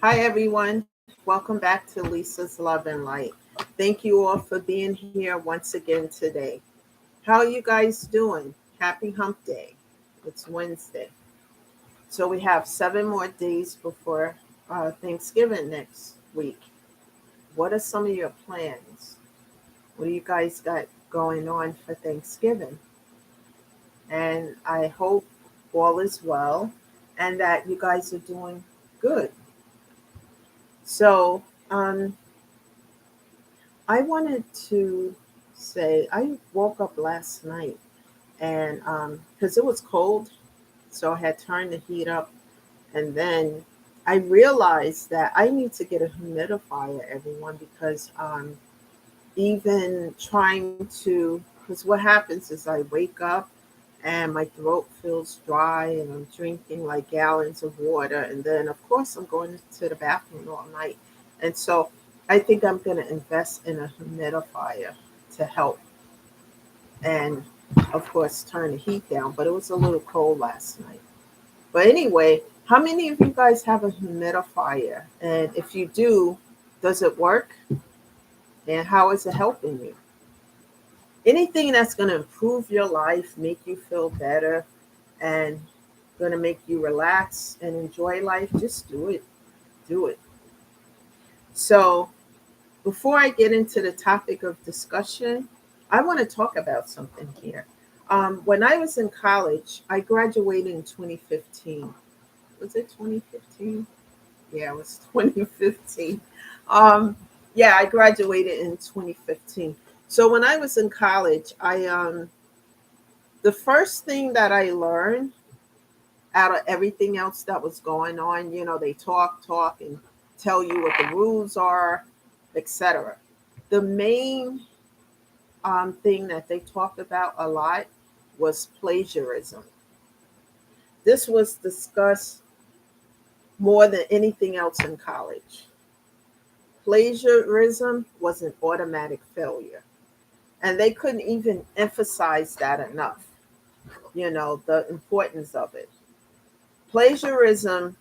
Hi, everyone. Welcome back to Lisa's Love and Light. Thank you all for being here once again today. How are you guys doing? Happy Hump Day. It's Wednesday. So we have 7 more days before Thanksgiving next week. What are some of your plans? What do you guys got going on for Thanksgiving? And I hope all is well and that you guys are doing good. So, um, I wanted to say I woke up last night and because it was cold, so I had turned the heat up, and then I realized that I need to get a humidifier, everyone, because even trying to, because what happens is I wake up and my throat feels dry and I'm drinking like gallons of water, and then of course I'm going to the bathroom all night, and so I think I'm going to invest in a humidifier to help, and of course turn the heat down. But it was a little cold last night. But anyway, how many of you guys have a humidifier? And if you do, does it work? And how is it helping you? Anything that's going to improve your life, make you feel better, and going to make you relax and enjoy life, just do it. Do it. So, before I get into the topic of discussion, I want to talk about something here. When I was in college, I graduated in 2015. Was it 2015? Yeah, it was 2015. Um, yeah, I graduated in 2015. So when I was in college, the first thing that I learned out of everything else that was going on, they talk and tell you what the rules are, etc. The main thing that they talked about a lot was plagiarism. This was discussed more than anything else in college. Plagiarism was an automatic failure, and they couldn't even emphasize that enough, the importance of it. Plagiarism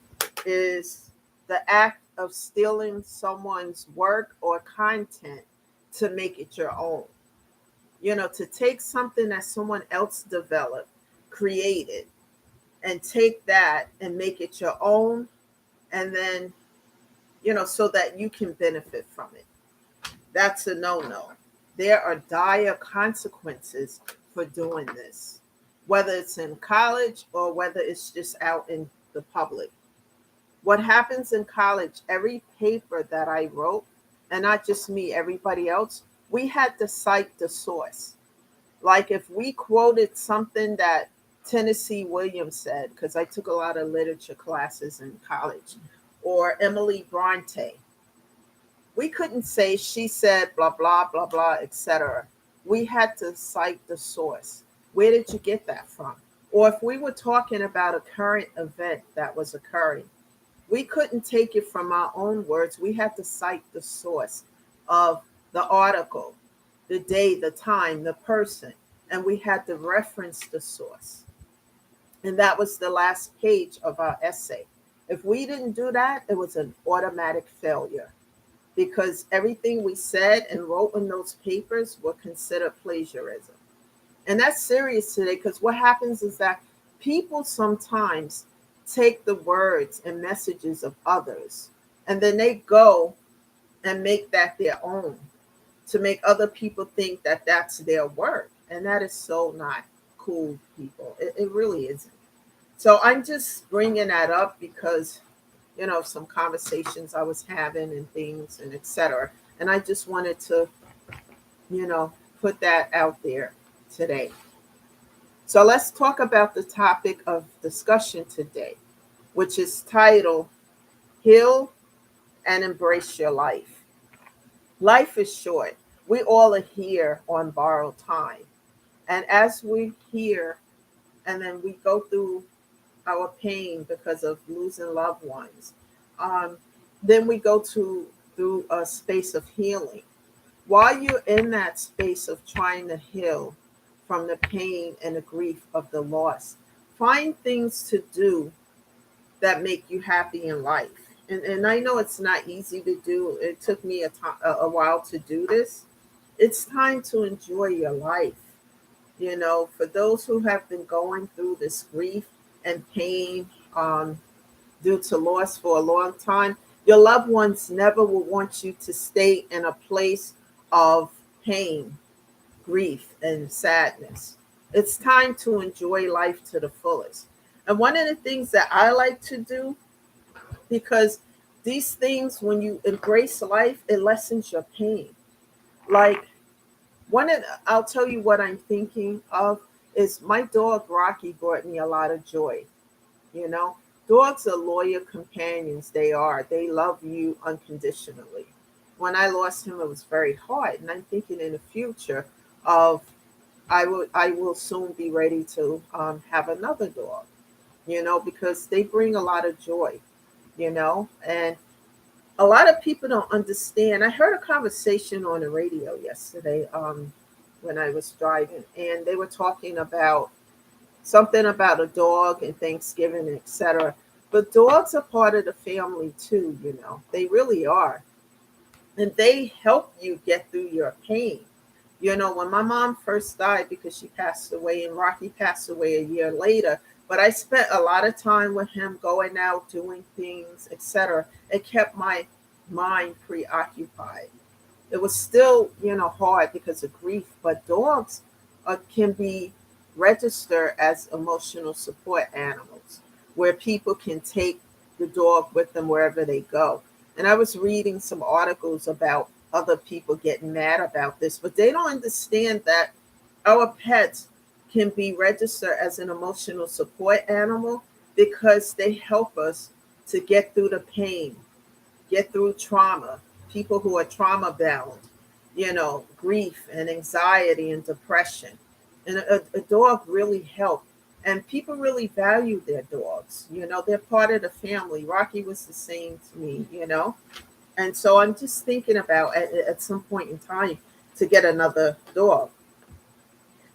is the act of stealing someone's work or content to make it your own. To take something that someone else developed, created, and take that and make it your own, and then, so that you can benefit from it. That's a no no. There are dire consequences for doing this, whether it's in college or whether it's just out in the public. What happens in college, every paper that I wrote, and not just me, everybody else, we had to cite the source. Like if we quoted something that Tennessee Williams said, because I took a lot of literature classes in college, or Emily Bronte, we couldn't say she said blah blah blah blah, etc. We had to cite the source. Where did you get that from? Or if we were talking about a current event that was occurring, we couldn't take it from our own words. We had to cite the source of the article, the day, the time, the person, and we had to reference the source. And that was the last page of our essay. If we didn't do that, it was an automatic failure, because everything we said and wrote in those papers were considered plagiarism. And that's serious today, because what happens is that people sometimes take the words and messages of others and then they go and make that their own, to make other people think that that's their work. And that is so not cool, people. It really isn't. So I'm just bringing that up because, some conversations I was having and things and etc. And I just wanted to, you know, put that out there today. So let's talk about the topic of discussion today, which is titled Heal and Embrace Your Life. Life is short. We all are here on borrowed time. And as we hear and then we go through our pain because of losing loved ones, um, then we go to through a space of healing. While you're in that space of trying to heal from the pain and the grief of the loss, find things to do that make you happy in life. and I know it's not easy to do. It took me a while to do this. It's time to enjoy your life. For those who have been going through this grief and pain, due to loss for a long time, your loved ones never will want you to stay in a place of pain, grief, and sadness. It's time to enjoy life to the fullest. And one of the things that I like to do, because these things, when you embrace life, it lessens your pain. Like, I'll tell you what I'm thinking of is my dog Rocky brought me a lot of joy. You know, dogs are loyal companions. They are. They love you unconditionally. When I lost him, it was very hard, and I'm thinking in the future of I will soon be ready to have another dog. Because they bring a lot of joy. And a lot of people don't understand. I heard a conversation on the radio yesterday when I was driving, and they were talking about something about a dog and Thanksgiving, etc. But dogs are part of the family too. They really are, and they help you get through your pain. When my mom first died, because she passed away, and Rocky passed away a year later, but I spent a lot of time with him, going out, doing things, etc. It kept my mind preoccupied. It was still, hard because of grief, but dogs can be registered as emotional support animals, where people can take the dog with them wherever they go. And I was reading some articles about other people getting mad about this, but they don't understand that our pets can be registered as an emotional support animal because they help us to get through the pain, get through trauma, people who are trauma bound, grief and anxiety and depression. And a dog really helped. And people really value their dogs. They're part of the family. Rocky was the same to me. And so I'm just thinking about at some point in time to get another dog.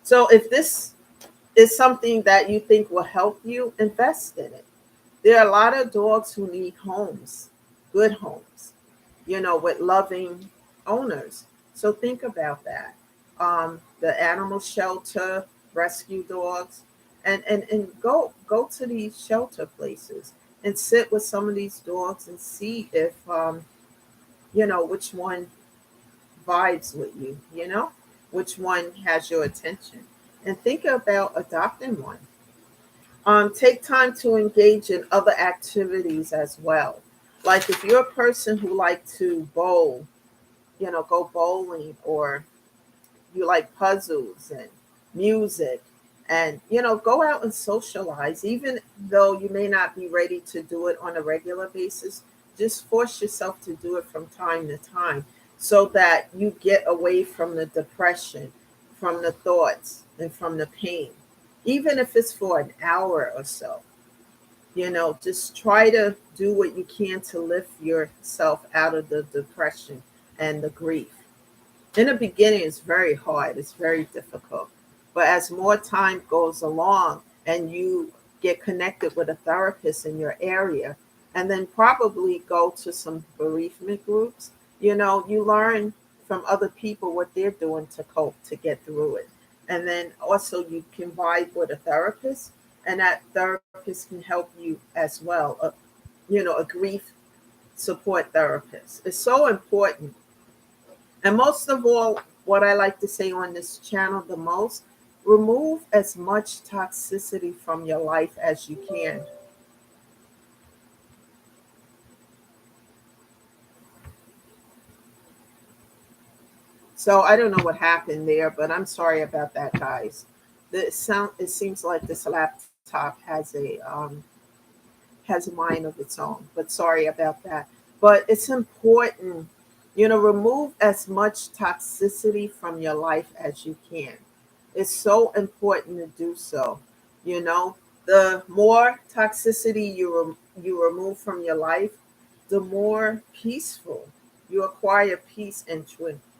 So if this is something that you think will help you, invest in it. There are a lot of dogs who need homes, good homes, with loving owners. So think about that. The animal shelter, rescue dogs, and go to these shelter places and sit with some of these dogs and see if which one vibes with you, which one has your attention. And think about adopting one. Take time to engage in other activities as well. Like if you're a person who like to bowl, go bowling, or you like puzzles and music, and go out and socialize, even though you may not be ready to do it on a regular basis. Just force yourself to do it from time to time so that you get away from the depression, from the thoughts, and from the pain, even if it's for an hour or so. Just try to do what you can to lift yourself out of the depression and the grief. In the beginning, it's very hard, it's very difficult. But as more time goes along and you get connected with a therapist in your area, and then probably go to some bereavement groups, you learn from other people what they're doing to cope, to get through it. And then also you can vibe with a therapist, and that therapist can help you as well. A grief support therapist. It's so important. And most of all, what I like to say on this channel the most, remove as much toxicity from your life as you can. So I don't know what happened there, but I'm sorry about that, guys. The sound. It seems like this laptop has a mind of its own. But sorry about that. But it's important, remove as much toxicity from your life as you can. It's so important to do so. You know, the more toxicity you remove from your life, the more peaceful you acquire, peace and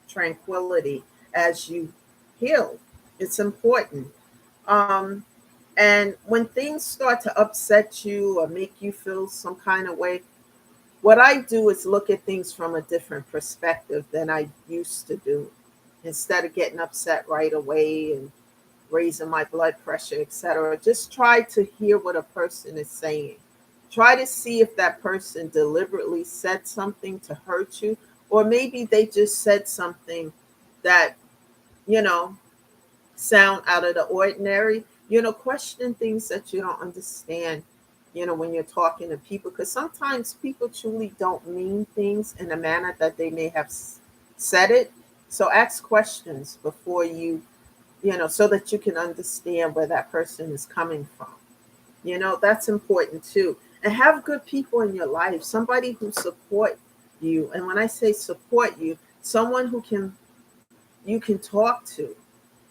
tranquility as you heal. It's important. Um, and when things start to upset you or make you feel some kind of way, what I do is look at things from a different perspective than I used to do. Instead of getting upset right away and raising my blood pressure, etc., just try to hear what a person is saying. Try to see if that person deliberately said something to hurt you, or maybe they just said something that, you know, sound out of the ordinary. Question things that you don't understand, when you're talking to people, because sometimes people truly don't mean things in a manner that they may have said it. So ask questions before so that you can understand where that person is coming from. That's important too. And have good people in your life, somebody who support you. And when I say support you, someone who you can talk to.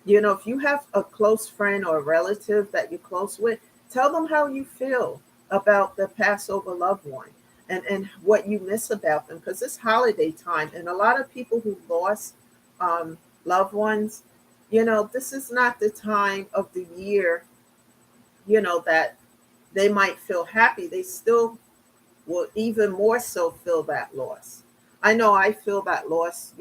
If you have a close friend or a relative that you're close with, tell them how you feel about the Passover loved one and what you miss about them, because it's holiday time. And a lot of people who lost loved ones, this is not the time of the year, that they might feel happy. They still will even more so feel that loss. I know I feel that loss,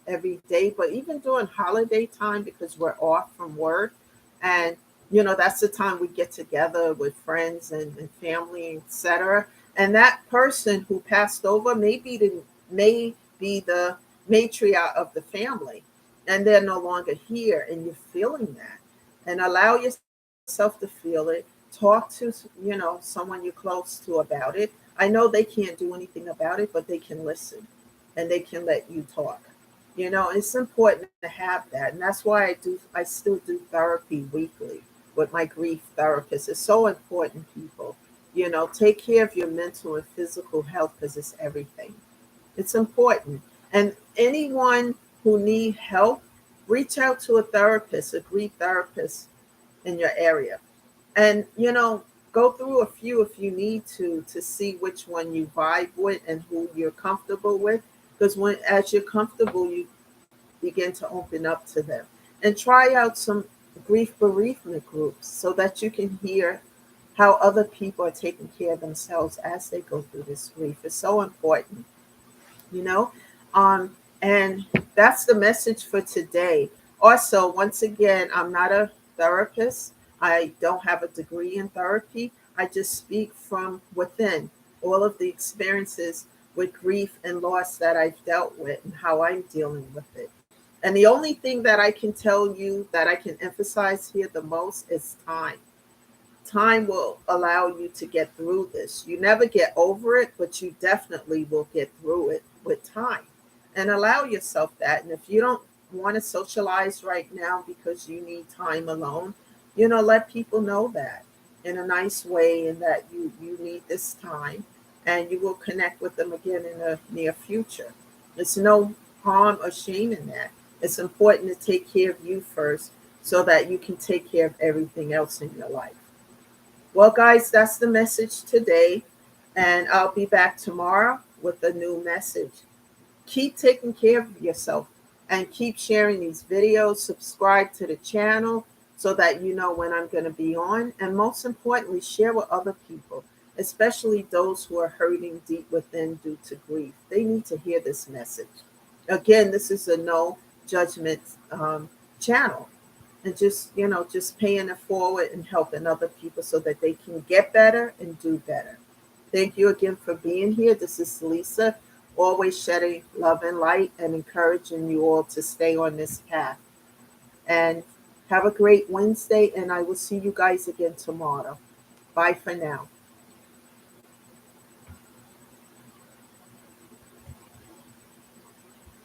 every day, but even during holiday time, because we're off from work, and that's the time we get together with friends and family, etc. And that person who passed over may be the matriarch of the family, and they're no longer here, and you're feeling that. And allow yourself to feel it. Talk to someone you're close to about it. I know they can't do anything about it, but they can listen and they can let you talk. It's important to have that. And that's why I still do therapy weekly with my grief therapist. It's so important, people. Take care of your mental and physical health, because it's everything. It's important. And anyone who need help, reach out to a therapist, a grief therapist in your area. And go through a few if you need to see which one you vibe with and who you're comfortable with, because as you're comfortable, you begin to open up to them. And try out some grief bereavement groups so that you can hear how other people are taking care of themselves as they go through this grief. It's so important, you know and that's the message for today. Also, once again, I'm not a therapist. I don't have a degree in therapy. I just speak from within all of the experiences with grief and loss that I've dealt with and how I'm dealing with it. And the only thing that I can tell you, that I can emphasize here the most, is time. Time will allow you to get through this. You never get over it, but you definitely will get through it with time. And allow yourself that. And if you don't want to socialize right now because you need time alone, let people know that in a nice way, and that you need this time, and you will connect with them again in the near future. There's no harm or shame in that. It's important to take care of you first so that you can take care of everything else in your life. Well, guys, that's the message today. And I'll be back tomorrow with a new message. Keep taking care of yourself and keep sharing these videos. Subscribe to the channel so that you know when I'm going to be on. And most importantly, share with other people, especially those who are hurting deep within due to grief. They need to hear this message. Again, this is a no judgment channel. And just paying it forward and helping other people so that they can get better and do better. Thank you again for being here. This is Lisa, always shedding love and light and encouraging you all to stay on this path. And have a great Wednesday, and I will see you guys again tomorrow. Bye for now.